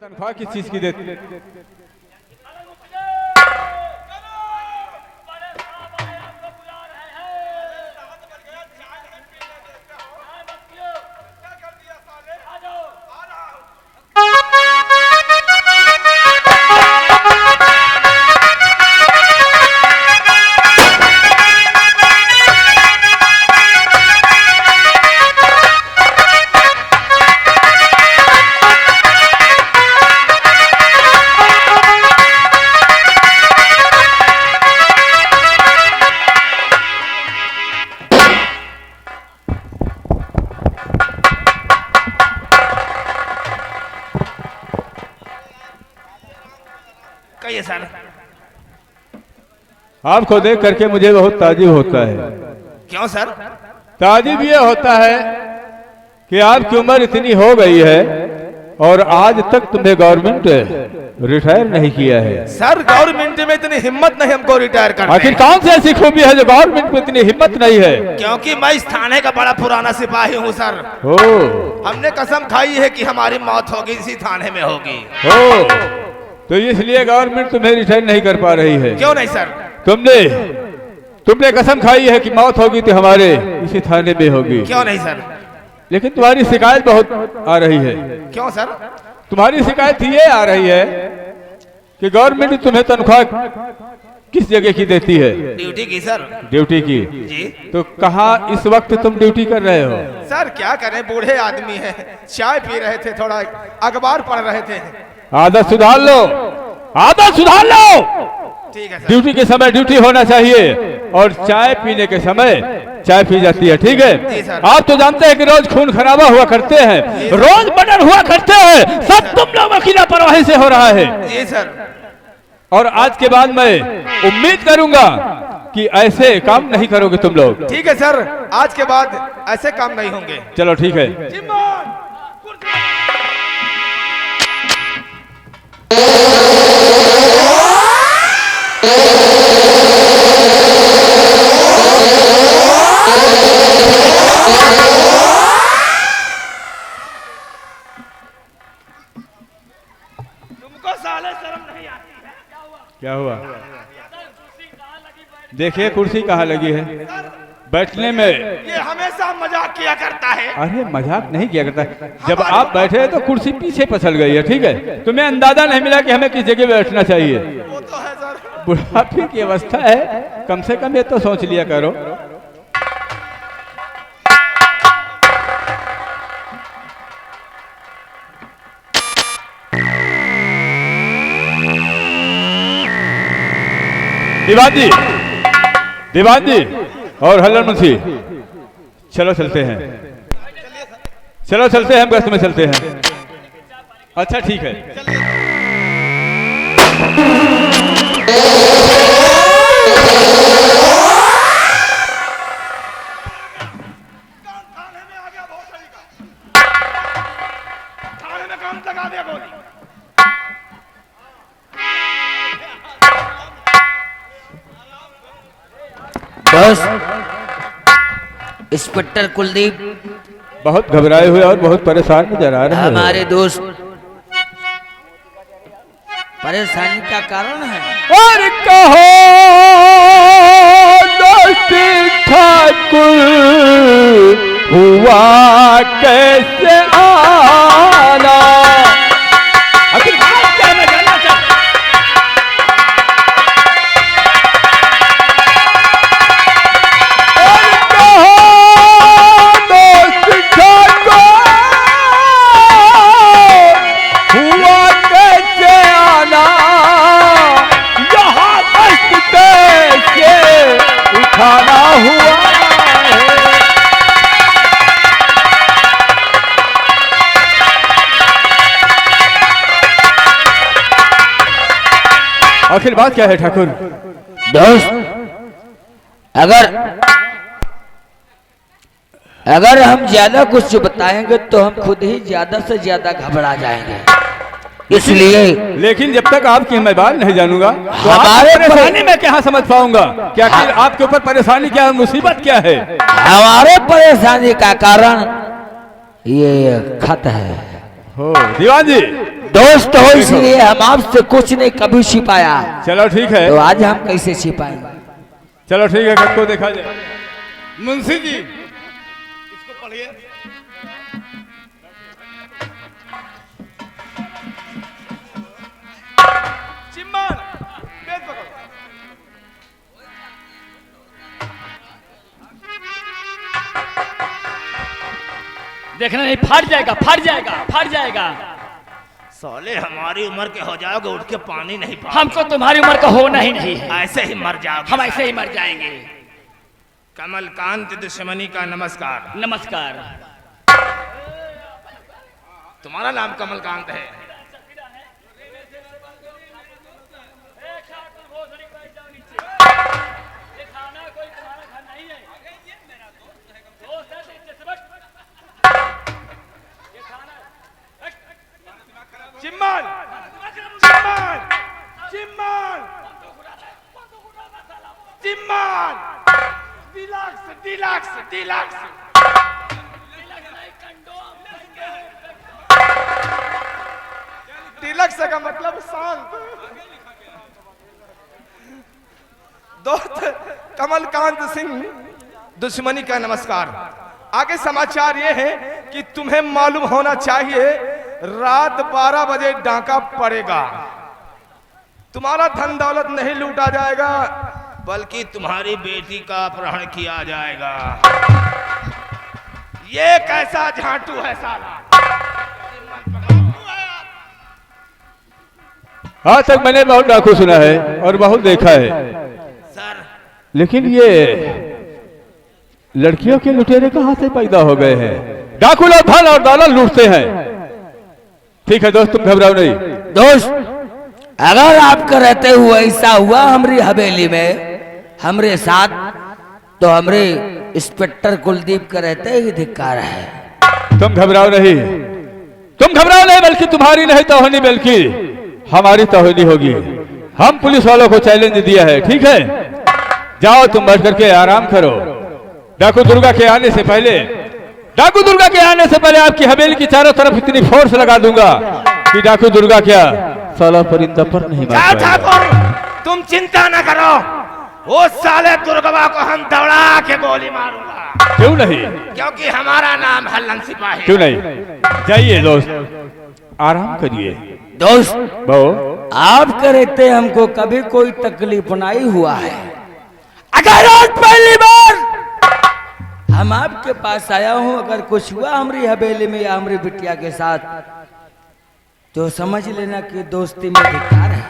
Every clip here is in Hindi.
तनख्वाह किस चीज की देते? कहिए सर। आपको देख करके मुझे बहुत ताजुब होता है। क्यों सर? ताजुब ये होता है कि आपकी उम्र इतनी हो गई है और आज तक तुम्हें गवर्नमेंट रिटायर नहीं किया है। सर गवर्नमेंट में इतनी हिम्मत नहीं हमको रिटायर करने। आखिर कौन सी ऐसी खूबी है जो गवर्नमेंट में इतनी हिम्मत नहीं है? क्योंकि मैं इस थाने का बड़ा पुराना सिपाही हूँ सर। ओ, हमने कसम खाई है कि हमारी मौत होगी इसी थाने में होगी। ओ, तो इसलिए गवर्नमेंट तुम्हें रिटायर नहीं कर पा रही है। क्यों नहीं सर? तुमने कसम खाई है कि मौत होगी तो हमारे इसी थाने में होगी। क्यों नहीं सर? लेकिन तुम्हारी शिकायत बहुत आ रही है। क्यों सर? तुम्हारी शिकायत ये आ रही है कि गवर्नमेंट तुम्हें तनख्वाह किस जगह की देती है? ड्यूटी की सर। ड्यूटी की जी। तो कहाँ इस वक्त तुम ड्यूटी कर रहे हो? सर क्या करें, बूढ़े आदमी हैं, चाय पी रहे थे, थोड़ा अखबार पढ़ रहे थे। आदत सुधार लो, आदत सुधार लो। ठीक है सर। ड्यूटी के समय ड्यूटी होना चाहिए और चाय पीने के समय चाय पी जाती है। ठीक जी है? सर। आप तो जानते हैं कि रोज खून खराबा हुआ करते हैं, रोज मर्डर हुआ करते हैं, सब तुम लोगों की लापरवाही से हो रहा है। जी सर। और आज के बाद मैं उम्मीद करूंगा कि ऐसे काम नहीं करोगे तुम लोग। ठीक है सर, आज के बाद ऐसे काम नहीं होंगे। चलो ठीक है। तुमको साले शर्म नहीं आती है? क्या हुआ? देखिए कुर्सी कहाँ लगी है? बैठने में ये हमेशा मजाक किया करता है। अरे मजाक नहीं किया करता। जब आप बैठे तो कुर्सी पीछे पसल गई है। ठीक है? तुम्हें अंदाजा नहीं मिला कि हमें किस जगह बैठना चाहिए। वो तो है सर। बुढ़ापे की अवस्था है, कम से कम ये तो सोच लिया करो। दीवान जी और हल्लर मुंशी, चलो चलते हैं, चलो चलते हैं, हम गश्त में चलते हैं। अच्छा ठीक है। थाने में आ गया भोसड़ी का। थाने में काम लगा दिया गोली। दोस्त इंस्पेक्टर कुलदीप बहुत घबराए हुए और बहुत परेशान नजर आ रहे हैं। हमारे दोस्त परेशानी का कारण है। और कहो दोस्त ठाकुर हुआ कैसे आना? आखिर बात क्या है, मैं जानना चाहता हूं। और कहो दोस्त ठाकुर हुआ कैसे आना? यहाँ कष्ट कैसे उठाना हुआ है? आखिर बात क्या है ठाकुर? दोस्त अगर हम ज्यादा कुछ बताएंगे तो हम खुद ही ज्यादा से ज्यादा घबरा जाएंगे, इसलिए लेकिन जब तक आपकी मैं बात नहीं जानूंगा तो हमारे आपकी परेशानी मैं क्या समझ पाऊंगा? क्या आखिर आपके ऊपर परेशानी क्या है, मुसीबत क्या है? हमारे परेशानी का कारण ये खत है। हो दीवान जी, दोस्त हो इसलिए हम आपसे कुछ नहीं कभी छिपाया। चलो ठीक है, तो आज हम कैसे छिपाएंगे? चलो ठीक है, कब को देखा जाए। मुंशी जी इसको पढ़िए। चिम्मन बेद पकड़ो। देखना नहीं, फट जाएगा, फट जाएगा, फट जाएगा। साले हमारी उम्र के हो जाओगे, उठ के पानी नहीं पा। हमको तुम्हारी उम्र का होना ही नहीं है, ऐसे ही मर जाओगे। हम ऐसे ही मर जाएंगे। कमलकांत दुश्मनी का नमस्कार। नमस्कार। तुम्हारा नाम कमलकांत है? Chimman Chimman Chimman Chimman deluxe deluxe deluxe. Deluxe का मतलब शांत। दोस्त कमलकांत सिंह दुश्मनी का नमस्कार। आगे समाचार ये है कि तुम्हें मालूम होना चाहिए रात 12 बजे डाका पड़ेगा। तुम्हारा धन दौलत नहीं लूटा जाएगा, बल्कि तुम्हारी बेटी का अपहरण किया जाएगा। ये कैसा झांटू है साला। आज तक मैंने बहुत डाकू सुना है और बहुत देखा है, सर लेकिन ये लड़कियों के लुटेरे कहां से पैदा हो गए हैं? डाकू लोग धन और दौलत लूटते हैं। ठीक है दोस्त, तुम घबराओ नहीं। दोस्त, अगर आपका रहते हुए ऐसा हुआ हमारी हवेली में हमरे साथ, तो हमरे इंस्पेक्टर कुलदीप का रहते ही धिक्कार है। तुम घबराओ नहीं, तुम घबराओ नहीं, बल्कि तुम्हारी नहीं तो होनी, बल्कि हमारी तो होनी होगी। हम पुलिस वालों को चैलेंज दिया है, ठीक है? जाओ तुम बैठ करके आराम करो। डाकू दुर्गा के आने से पहले, डाकू दुर्गा के आने से पहले आपकी हवेली की चारों तरफ इतनी फोर्स लगा दूंगा कि डाकू दुर्गा क्या साला परिंदा पर नहीं मार पाएगा। ठाकुर तुम चिंता न करो, वो साले दुर्गवा को हम दौड़ा के गोली मारूंगा। क्यों नहीं? क्योंकि हमारा नाम हल्लन सिपाही। क्यों नहीं? जाइए दोस्त, आराम करिए। दोस्त, बहु आपके रहते हमको कभी कोई तकलीफ नहीं हुआ है। अगर आज पहली बार हम आपके पास आया हूं, अगर कुछ हुआ हमारी हवेली में या हमारी बिटिया के साथ, तो समझ लेना कि दोस्ती में धिक्कार है।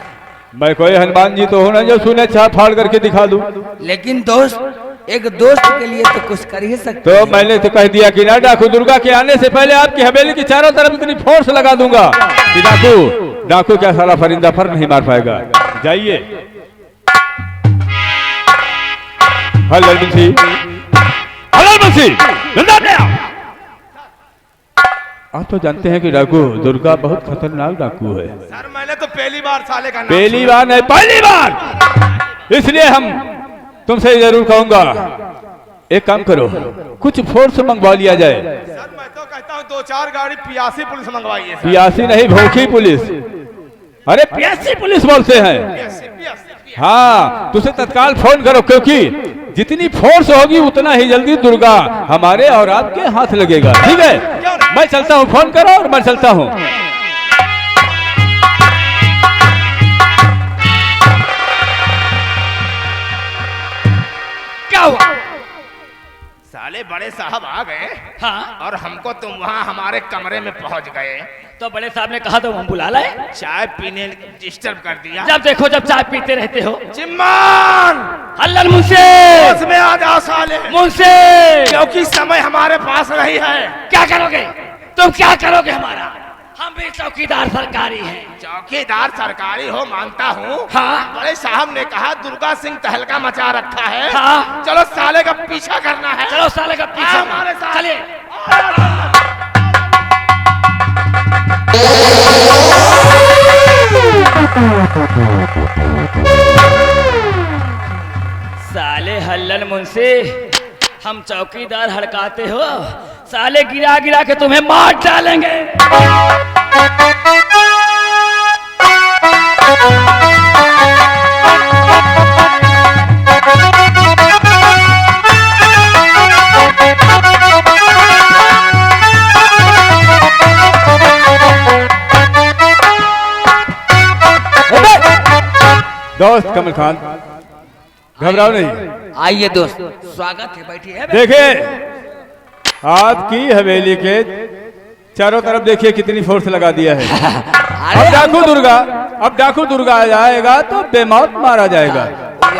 मैं कोई हनुमान जी तो हूं ना जो सुने छाप फाड़ करके दिखा दूं। लेकिन दोस्त, एक दोस्त के लिए तो कुछ कर ही सकते तो हैं। मैंने तो कह दिया कि ना डाकू दुर्गा के आने से पहले आपकी हवेली की चारों तरफ इतनी फोर्स लगा दूंगा कि डाकू क्या साला परिंदा पर नहीं मार पाएगा। जाइए। हेलो मुंशी, हेलो मुंशी, आप तो जानते हैं कि डाकू दुर्गा बहुत खतरनाक डाकू है। सर मैंने तो पहली बार साले का नाम पहली बार नहीं, पहली बार। इसलिए हम तुमसे जरूर कहूंगा, एक काम करो, कुछ फोर्स मंगवा लिया जाए। सर मैं तो कहता हूँ 2-4 गाड़ी पियासी पुलिस मंगवाइए सर। पियासी नहीं, भूखी पुलिस। अरे पियासी पुलिस बोलते हैं। पियासी। हाँ, तुझे तत्काल फोन करो, क्योंकि जितनी फोर्स होगी उतना ही जल्दी दुर्गा हमारे और आपके हाथ लगेगा। ठीक है, मैं चलता हूँ, फोन करो और मैं चलता हूँ। क्या हुआ? साले बड़े साहब आ गए। हाँ, और हमको तुम वहाँ हमारे कमरे में पहुँच गए। तो बड़े साहब ने कहा तो हम बुला लाए। चाय पीने डिस्टर्ब कर दिया। जब देखो जब चाय पीते रहते हो। चिम्मन हल्लल मुंशी, होश में आ जाओ साले, मुंशी। क्योंकि समय हमारे पास नहीं है। क्या करोगे तुम? क्या करोगे हमारा? हम भी चौकीदार सरकारी हैं। चौकीदार सरकारी हो मानता हूँ। हाँ। बड़े साहब ने कहा दुर्गा सिंह तहलका मचा रखा है। हाँ। चलो साले का पीछा करना है। चलो साले का पीछा हमारे साथ। चलिए। साले हल्लल मुंशी, हम चौकीदार हड़काते हो, साले गिरा गिरा के तुम्हें मार डालेंगे। दोस्त कमल खान, घबराओ नहीं। आइए दोस्त, स्वागत है, बैठिए। देखिए, आपकी हवेली के चारों तरफ देखिए कितनी फोर्स लगा दिया है। अब डाकू दुर्गा आ जाएगा तो बेमौत मारा जाएगा।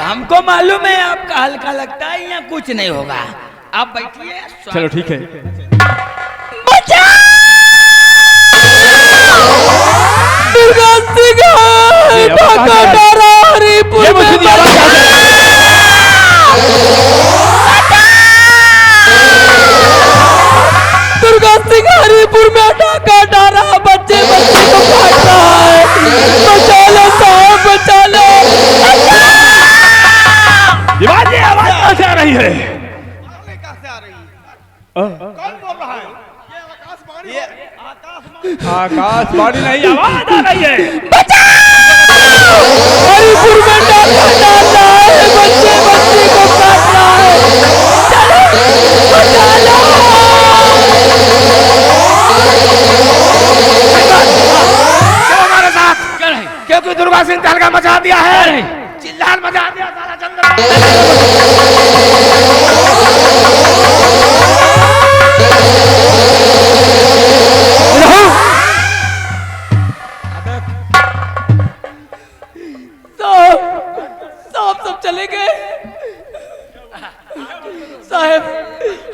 हमको मालूम है आपका हल्का लगता है, यहाँ कुछ नहीं होगा। आप बैठिए। चलो ठीक है। दुर्गा सिंह हरिपुर में दुर्गा सिंह हरिपुर में डाका डाला, बच्चे बच्चे को काट रहा है। बचा लो साहब, बचा लो। शिवाजी, आवाज कहाँ से आ रही है? कहाँ से आ रही है? कौन बोल रहा है? ये आकाशवाणी नहीं, आवाज आ रही है। हरिपुर में डाका डाल रहा है, बच्चे बच्चे को काट रहा है। चलो बचा लो। हमारे साथ क्योंकि दुर्गा सिंह तहलका मचा दिया है, चिल्लान मचा दिया सारा सब चले गए साहब।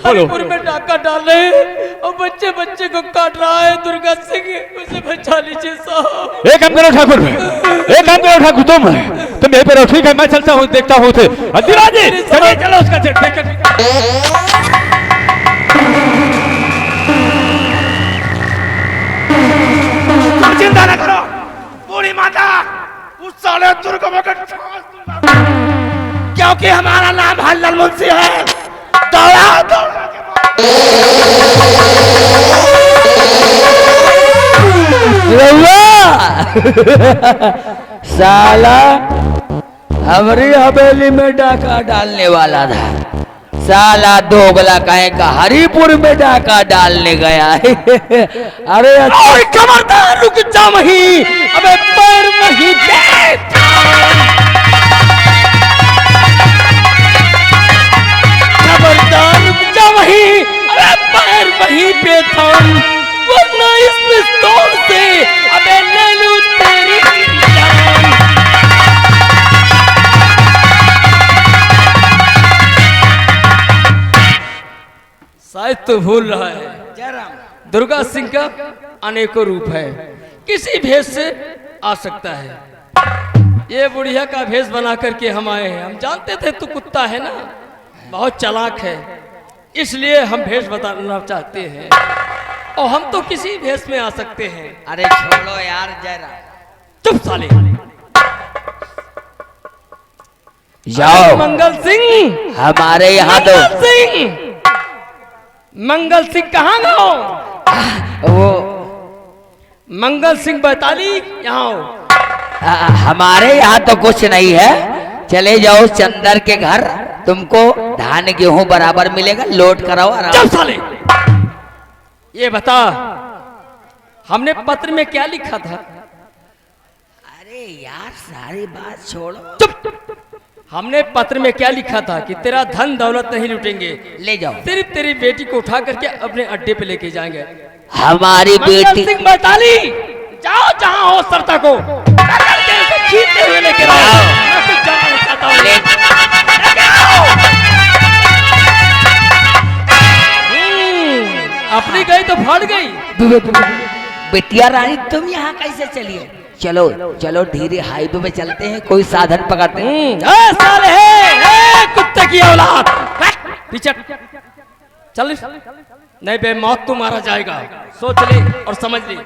हरिपुर में डाका डाल रहे हैं और बच्चे बच्चे को काट रहा है। दुर्गा सिंह, उसे बचा लीजिए साहब। एक काम करो ठाकुर, एक काम करो ठाकुर, तुम यहीं पे रहो, ठीक है? मैं चलता हूँ, देखता हूँ उसे। अधिराजी, चलिए चलो उसका चिंता न करो बूढ़ी माता, उस साले दुर्गा में क्योंकि हमारा नाम हल्लल मुंशी है। दौड़ा दौड़ा साला हमारी हवेली में डाका डालने वाला था, साला दोगला कहेगा हरिपुर में डाका डालने गया है। अरे खबरदार, रुक जा वहीं, अबे पैर वहीं बैठ। खबरदार, रुक जा वहीं, अबे पैर वहीं पे थाम, वरना इस पिस्तौल से अबे ले लूं तेरी जान। शायद तो भूल रहा है, दुर्गा सिंह का अनेकों रूप है, किसी भेष से आ सकता है। ये बुढ़िया का भेष बना करके हम आए हैं। हम जानते थे तू कुत्ता है ना, बहुत चालाक है, इसलिए हम भेष बताना चाहते हैं, और हम तो किसी भेष में आ सकते हैं। अरे छोड़ो यार जरा, चुप साले। जाओ। मंगल सिंह, हमारे यहाँ तो मंगल सिंह, मंगल सिंह कहाँ गाँव? वो मंगल सिंह बैताली, यहाँ आओ। हमारे यहाँ तो कुछ नहीं है, चले जाओ चंदर के घर, तुमको धान गेहूं बराबर मिलेगा, लोड कराओ आराम। चुप साले। ये बता, हमने पत्र में क्या लिखा था? अरे यार सारी बात छोड़ो। चुप। हमने पत्र में क्या लिखा था कि तेरा धन दौलत नहीं लूटेंगे, ले जाओ। सिर्फ तेरी बेटी को उठा करके अपने अड्डे पे लेके जाएंगे। हमारी मंगल बेटी सिंह बैताली, जाओ जहां हो सरता को खींचते हुए लेके आओ। मैं कुछ जानना चाहता हूं। अपनी गई तो फाड़ गई। बिटिया रानी तुम यहाँ कैसे चलिए? चलो चलो धीरे हाईवे पे चलते हैं, कोई साधन पकड़ते हैं। साले है, कुत्ते की औलाद, पीछे चल, नहीं बे मौत तू मारा जाएगा, सोच ले और समझ ले।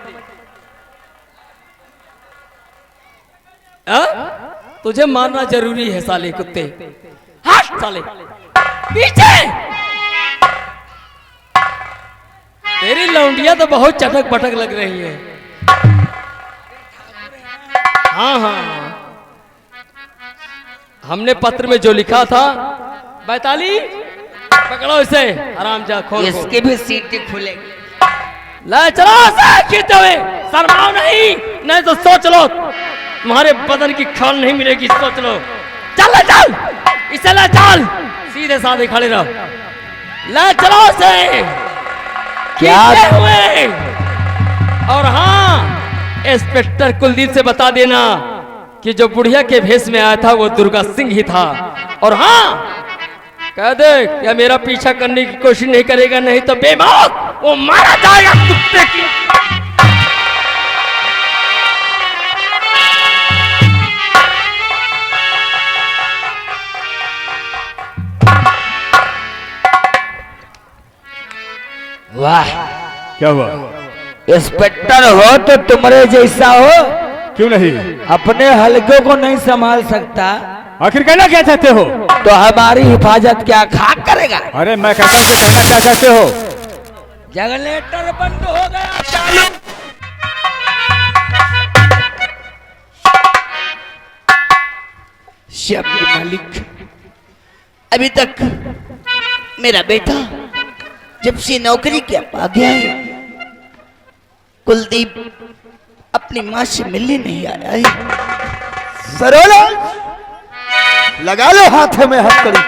तुझे मारना जरूरी है साले कुत्ते। हट साले पीछे। तेरी लौंडिया तो बहुत चटक पटक लग रही है। हाँ हाँ, हमने पत्र में जो लिखा था। बैताली पकड़ो इसे, आराम जा खोल। इसकी भी सीटें खुलेगी। ले चलो खींचते हुए, शर्माओ नहीं तो सोच लो तुम्हारे बदन की खाल नहीं मिलेगी, सोच लो। चल चल इसे ले चल, सीधे साधे खड़े रहो। ले चलो इसे क्या हुए। और हाँ, इंस्पेक्टर कुलदीप से बता देना कि जो बुढ़िया के भेष में आया था वो दुर्गा सिंह ही था। और हाँ, कह दे क्या मेरा पीछा करने की कोशिश नहीं करेगा, नहीं तो बेमौत वो मारा जाएगा कुत्ते की। वाह, क्या हुआ? इंस्पेक्टर हो तो तुम्हारे जैसा हो, क्यों नहीं? अपने हलके को नहीं संभाल सकता आखिर कहना क्या चाहते हो? तो हमारी हिफाजत क्या खाक करेगा? अरे मैं कहता हूँ कि कहना क्या चाहते हो? जनरेटर बंद हो गया, चालू। शब्द मालिक, अभी तक मेरा बेटा जब से नौकरी किया पा गया है, कुलदीप अपनी माँ से मिलने नहीं आया है। सरोला, लगा लो हाथ में हथकड़ी।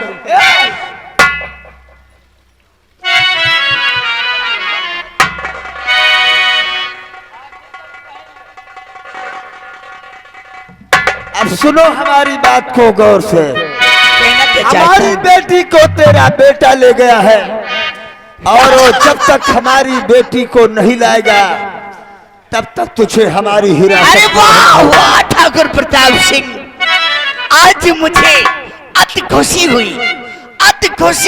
अब सुनो हमारी बात को गौर से। हमारी बेटी को तेरा बेटा ले गया है, और वो जब तक हमारी बेटी को नहीं लाएगा तब तक तुझे हमारी हिरासत। अरे वाह वाह ठाकुर प्रताप सिंह, आज मुझे अति खुशी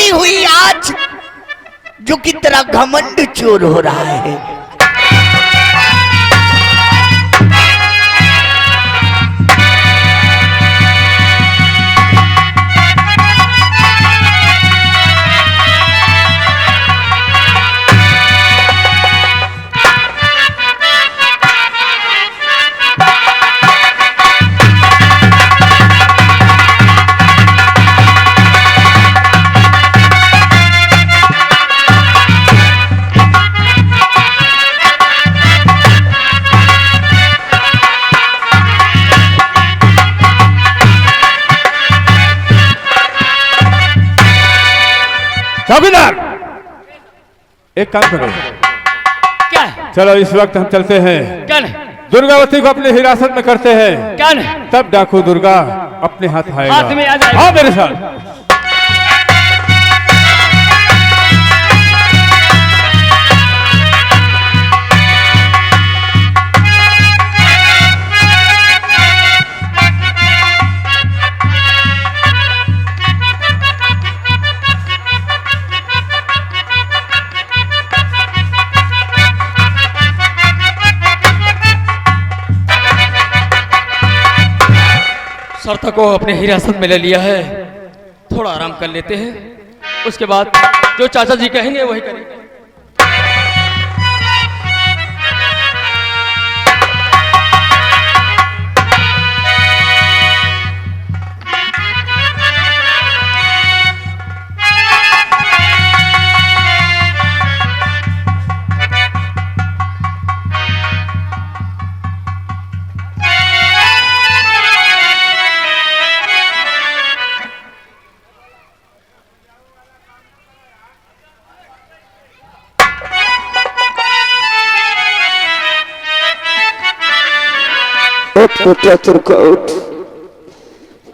हुई आज, जो कि तेरा घमंड चोर हो रहा है। चौकीदार, एक काम करो, क्या है? चलो इस वक्त हम चलते हैं, क्या नहीं? दुर्गावती को अपनी हिरासत में करते हैं, क्या नहीं? तब डाकू दुर्गा अपने हाथ आएगा। हाथ में आ जाएगा। हाँ मेरे साथ। शर्त को अपने हिरासत में ले लिया है, थोड़ा आराम कर लेते हैं, उसके बाद जो चाचा जी कहेंगे वही करेंगे। बेटा तुर्काउट,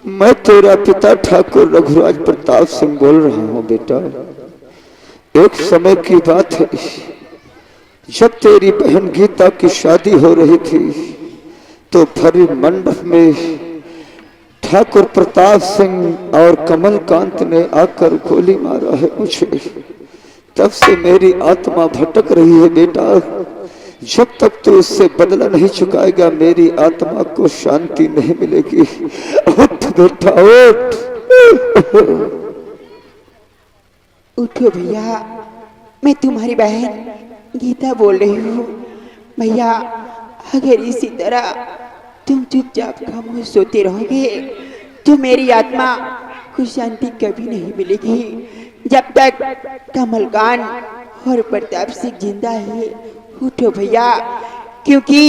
मैं तेरा पिता ठाकुर रघुराज प्रताप सिंह बोल रहा हूँ। बेटा, एक समय की बात है, जब तेरी बहन गीता की शादी हो रही थी तो भरी मंडप में ठाकुर प्रताप सिंह और कमलकांत ने आकर गोली मारा है मुझे। तब से मेरी आत्मा भटक रही है। बेटा, जब तक तू इससे बदला नहीं चुकाएगा मेरी आत्मा को शांति नहीं मिलेगी। उठ बेटा उठ। उठो भैया, मैं तुम्हारी बहन गीता बोल रही हूँ। भैया, अगर इसी तरह तुम चुपचाप खामोश सोते रहोगे तो मेरी आत्मा को शांति कभी नहीं मिलेगी। जब तक कमलकांत और प्रताप सिंह जिंदा है, उठो भैया, क्योंकि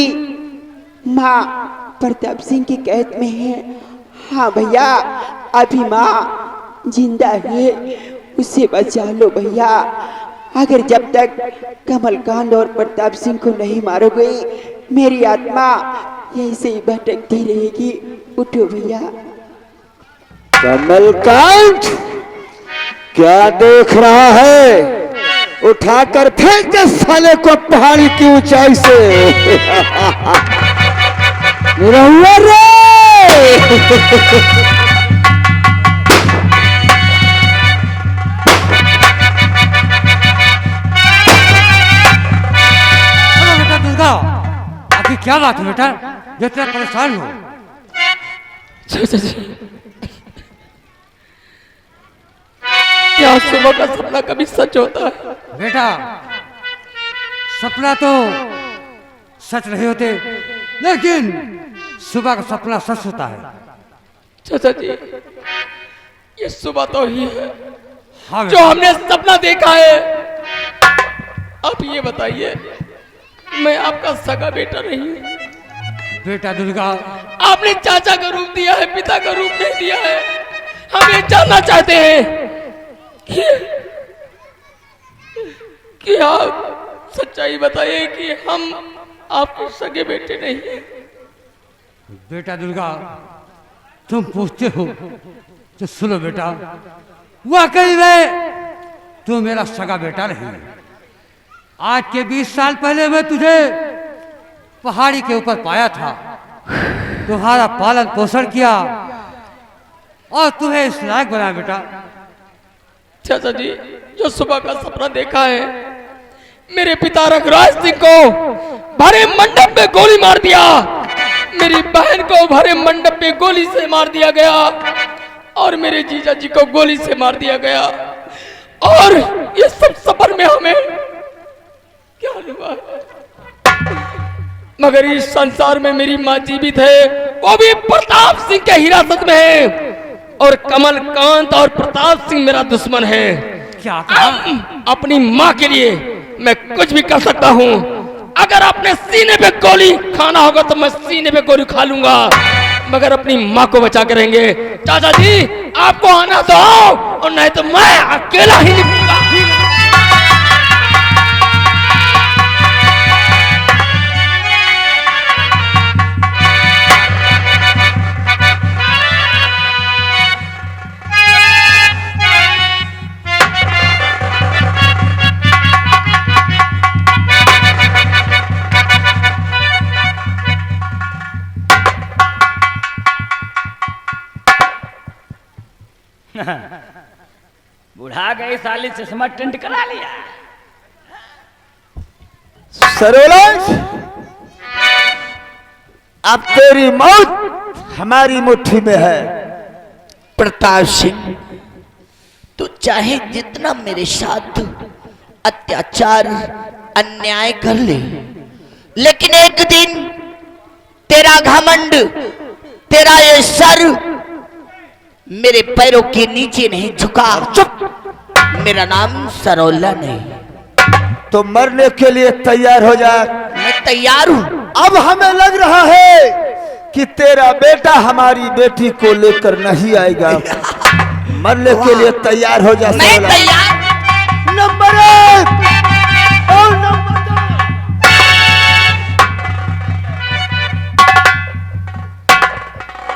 माँ प्रताप सिंह की कैद में है। हाँ भैया, अभी माँ जिंदा है, उसे बचा लो भैया। अगर जब तक कमलकांत और प्रताप सिंह को नहीं मारोगे, मेरी आत्मा ऐसे ही भटकती रहेगी। उठो भैया। कमलकांत, क्या देख रहा है? उठाकर फेंक दे साले को पहाड़ी की ऊंचाई से। मेरा हुआ रे। बेटा दुर्गा, आखिर क्या बात है बेटा, जो इतना परेशान हो? चाचा जी, क्या सुबह का सपना कभी सच होता है? बेटा, सपना तो सच नहीं होते, लेकिन सुबह का सपना सच होता है। चाचा जी, ये सुबह तो ही है हाँ जो हमने सपना देखा है। आप ये बताइए, मैं आपका सगा बेटा नहीं हूँ। बेटा दुर्गा, आपने चाचा का रूप दिया है, पिता का रूप नहीं दिया है। हम ये जानना चाहते हैं कि आप सच्चाई बताइए कि हम आपके सगे बेटे नहीं हैं। बेटा दुर्गा, तुम पूछते हो तो सुनो बेटा, वाकई में तू मेरा सगा बेटा नहीं है। आज के 20 साल पहले मैं तुझे पहाड़ी के ऊपर पाया था, तुम्हारा पालन पोषण किया और तुम्हें इस लायक बनाया बेटा। चाचा जी, जो सुबह का सपना देखा है, मेरे पिता रघुराज सिंह को भरे मंडप में गोली मार दिया, मेरी बहन को भरे मंडप में गोली से मार दिया गया और मेरे जीजा जी को गोली से मार दिया गया। और ये सब सफर में हमें क्या हुआ, मगर इस संसार में मेरी माँ जीवित है, वो भी प्रताप सिंह के हिरासत में है। और कमलकांत और प्रताप सिंह मेरा दुश्मन है। क्या कहा? अपनी माँ के लिए मैं कुछ भी कर सकता हूँ। अगर अपने सीने पे गोली खाना होगा तो मैं सीने पे गोली खा लूंगा, मगर अपनी माँ को बचा के रहेंगे। चाचा जी, आपको आना तो आओ, और नहीं तो मैं अकेला ही निकलूंगा। बुढ़ा गई साली, चश्मा टेंट करा लिया। सरोलंस, अब तेरी मौत हमारी मुट्ठी में है। प्रताप सिंह, तू चाहे जितना मेरे साथ अत्याचार अन्याय कर ले, लेकिन एक दिन तेरा घमंड, तेरा ये सर मेरे पैरों के नीचे नहीं झुका। चुप, मेरा नाम सरोला नहीं। तो मरने के लिए तैयार हो जा। मैं तैयार हूं। अब हमें लग रहा है कि तेरा बेटा हमारी बेटी को लेकर नहीं आएगा। मरने के लिए तैयार हो जा। मैं तैयार। नंबर 1 और नंबर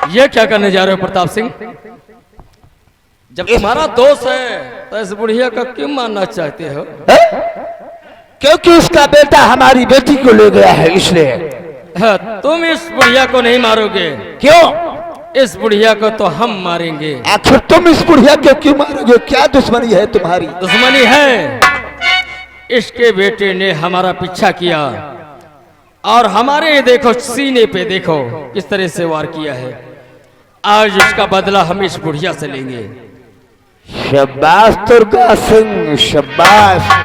2। ये क्या करने जा रहे हो प्रताप सिंह? जब तुम्हारा दोस्त है तो इस बुढ़िया का क्यों मानना चाहते हो? क्योंकि उसका बेटा हमारी बेटी को ले गया है, इसलिए। तुम इस बुढ़िया को नहीं मारोगे। क्यों? इस बुढ़िया को तो हम मारेंगे। आखिर तुम इस बुढ़िया को क्यों मारोगे? क्या दुश्मनी है तुम्हारी? दुश्मनी है, इसके बेटे ने हमारा पीछा किया और हमारे देखो सीने पे देखो किस तरह से वार किया है। आज उसका बदला हम इस बुढ़िया से लेंगे। शाबाश दुर्गा सिंह, शाबाश।